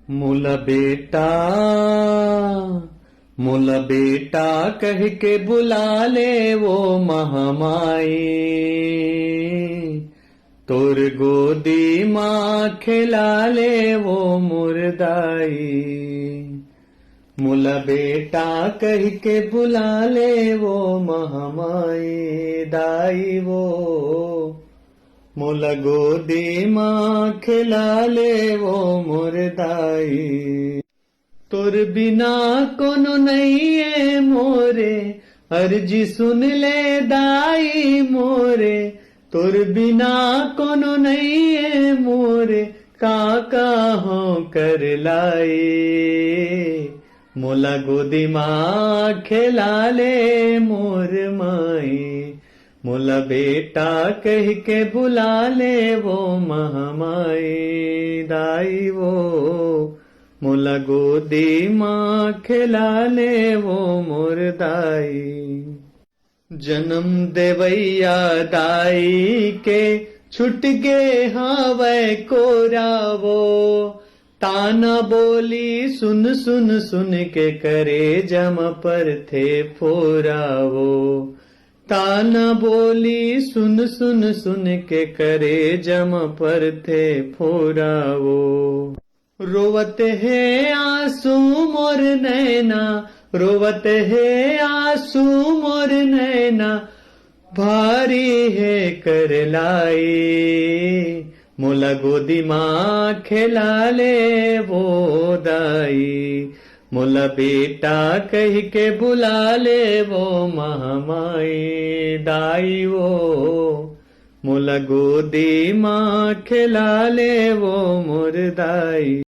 मोला बेटा, मोला बेटा कह के बुला ले वो महामाई, तोर गोदी माँ खिला ले वो मुर्दाई। मोला बेटा कह के बुला ले वो महामाई दाई वो, मोला गोदी माँ खिला ले वो मुर्दाई। तोर बिना कोनो नहीं है मोरे, अर्जी सुन ले दाई मोरे। तोर बिना कोनो नहीं है मोरे, काका हो कर लाई। मोला गोदी माँ खिला ले मोर माई, मोला बेटा कह के बुला ले वो महामाई दाई वो, मोला गोदी माँ खिला ले वो मुर्दाई। जन्म देवैया दाई के छुट गे हावै कोरावो, ताना बोली सुन सुन सुन के करे जम पर थे फोरावो। ताना बोली सुन सुन सुन के करे जम पर थे फोरावो। रोवत है आंसू मोर नैना, रोवत है आंसू मोर नैना, भारी है कर लाई। मोला गोदी माँ खिला ले वो दाई, मोला बेटा कह के बुला ले वो महामाई दाई वो, मोला गोदी माँ खिला ले वो मुर्दाई।